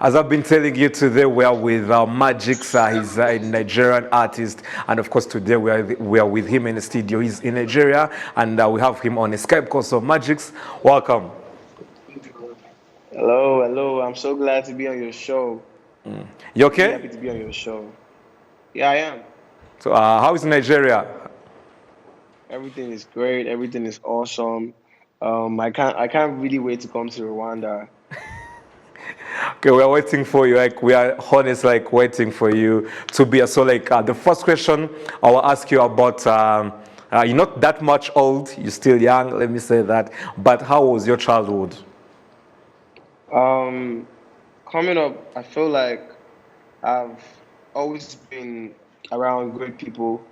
As I've been telling you today, we are with Magixx. He's a Nigerian artist, and of course today we are with him in the studio. He's in Nigeria, and we have him on a Skype call. So Magixx, welcome. Hello, hello. I'm so glad to be on your show. You Really okay? happy to be on your show. Yeah, I am. So how is Nigeria? Everything is great. Everything is awesome. I can't really wait to come to Rwanda. Okay, we are waiting for you. Like we are honest, like waiting for you to be. So like the first question I will ask you about. You're not that much old. You're still young. Let me say that. But how was your childhood? Um, Coming up, I feel like I've always been around great people.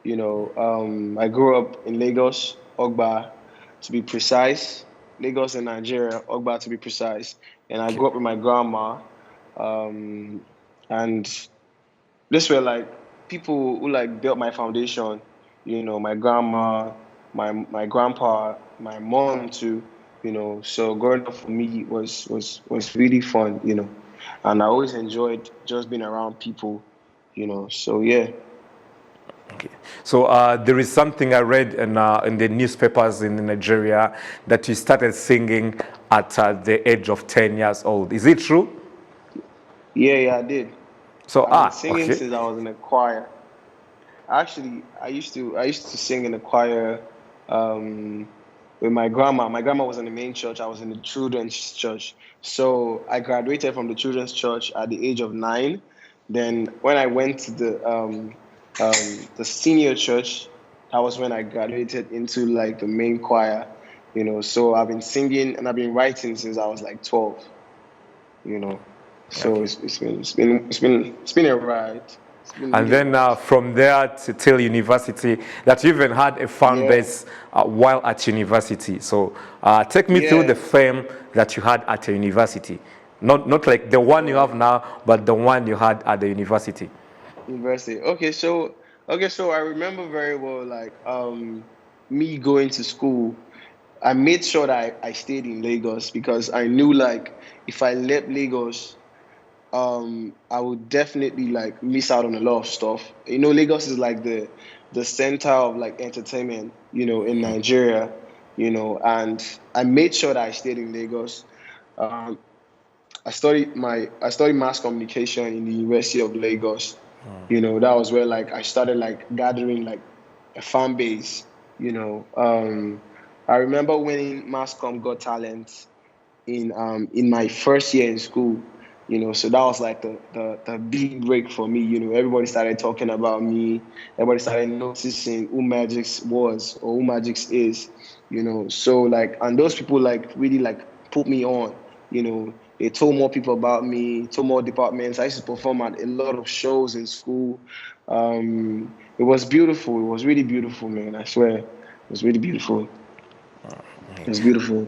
I grew up in Lagos, Ogba, to be precise. Lagos in Nigeria, Ogba to be precise. And I Okay. grew up with my grandma. Um, and This were like people who like built my foundation. My grandma, my grandpa, my mom too. So growing up for me was really fun. And I always enjoyed just being around people. So yeah. Okay. So there is something I read in the newspapers in Nigeria that you started singing at the age of 10 years old. Is it true? Yeah, I did. So I've been singing okay. since I was in a choir. Actually, I used to sing in the choir um, with my grandma. My grandma was in the main church. I was in the children's church. So I graduated from the children's church at the age of 9. Then when I went to the senior church, that was when I graduated into like the main choir. So I've been singing and I've been writing since I was like 12. You know, so Okay. it's been a ride. It's been And really a then ride. from there to till university, that you even had a fan Yeah. base while at university. So take me through the Yeah. fame that you had at the university. Not like the one you have Oh, now, but the one you had at the university. university. Okay, so I remember very well like me going to school. I made sure that I stayed in Lagos because I knew like if I left Lagos, I would definitely like miss out on a lot of stuff. Lagos is like the center of like entertainment, in Nigeria, and I made sure that I stayed in Lagos. Um, I studied mass communication in the University of Lagos. That was where like I started like gathering like a fan base. I remember winning Mass Comm Got Talent in my first year in school. So that was like the big break for me. Everybody started talking about me. Everybody started noticing who Magixx was or who Magixx is. So like, and those people like really like put me on. They told more people about me, told more departments. I used to perform at a lot of shows in school. It was beautiful. It was really beautiful, man. I swear, it was really beautiful. It was beautiful.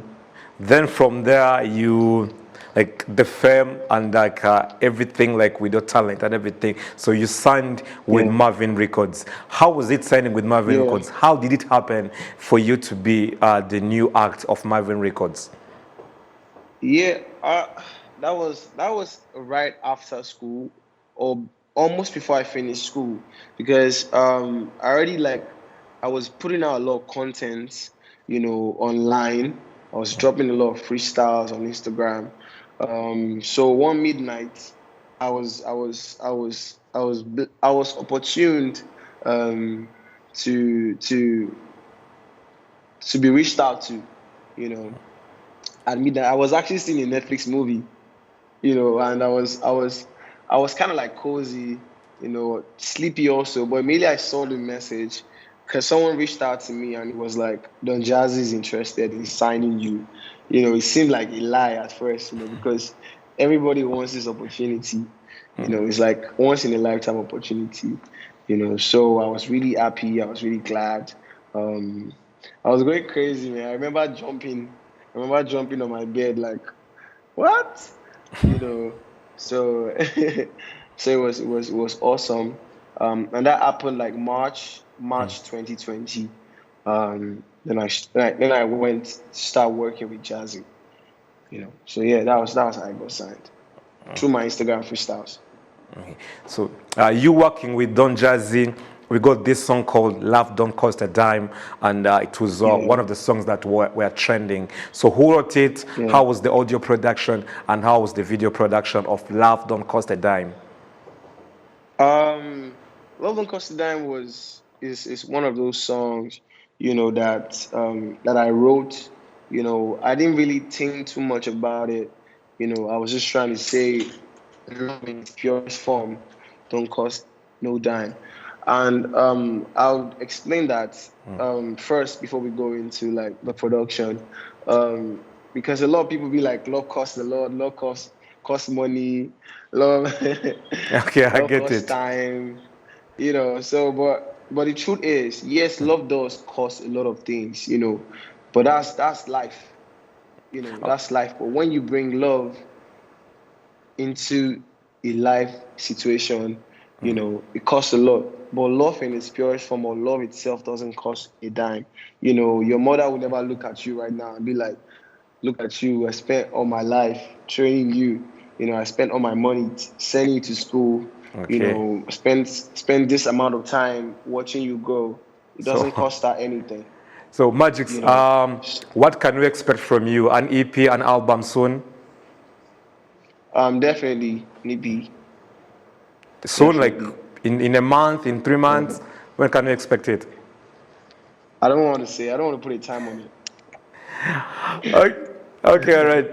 Then from there, you like the fame and like everything, like with your talent and everything. So you signed with Yeah, Mavin Records. How was it signing with Mavin yeah. Records? How did it happen for you to be the new act of Mavin Records? Yeah, that was right after school, or almost before I finished school, because I already like I was putting out a lot of content, online. I was dropping a lot of freestyles on Instagram. So one midnight, I was opportuned um, to be reached out to, you know at midnight. I was actually seeing a Netflix movie, and I was kind of like cozy, sleepy also. But immediately I saw the message because someone reached out to me and it was like, Don Jazzy is interested in signing you. It seemed like a lie at first, because everybody wants this opportunity. It's like once in a lifetime opportunity. So I was really happy. I was really glad. Um, I was going crazy, man. I remember jumping on my bed like, what? You know, so so it was awesome. And that happened like March 2020. Then I went to start working with Jazzy. So yeah, that was how I got signed. through my Instagram freestyles. Okay. So you working with Don Jazzy, we got this song called Love Don't Cost a Dime, and it was Yeah, one of the songs that were trending. So who wrote it, yeah. how was the audio production, and how was the video production of Love Don't Cost a Dime? Love Don't Cost a Dime is one of those songs, that I wrote. I didn't really think too much about it. I was just trying to say love in its purest form don't cost no dime. And I'll explain that first before we go into like the production. Because a lot of people be like, love costs a lot, love costs money, love Okay, I love get costs it. time, so but the truth is, yes, love does cost a lot of things, but that's life. That's life. But when you bring love into a life situation, it costs a lot. But love in its purest form, or love itself, doesn't cost a dime. Your mother will never look at you right now and be like, look at you, I spent all my life training you. I spent all my money sending you to school. Okay. Spend this amount of time watching you grow. It doesn't So, cost her anything. so Magixx, You know. what can we expect from you? An EP, an album soon? Definitely, maybe, Soon, like definitely. in a month, in 3 months? Yeah. When can we expect it? I don't want to say. I don't want to put a time on it. Okay, okay, all right.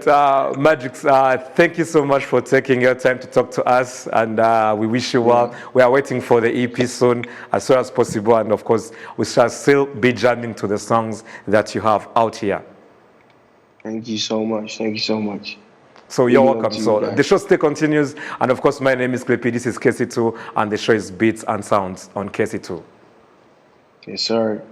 Magixx, thank you so much for taking your time to talk to us, and we wish you well. Yeah. We are waiting for the EP soon, as soon as possible, and of course, we shall still be jamming to the songs that you have out here. Thank you so much. Thank you so much. So you're Big love welcome. to you So the guys. show still continues, and of course, my name is Klepy. This is KC2, and the show is Beats and Sounds on KC2. Yes, sir.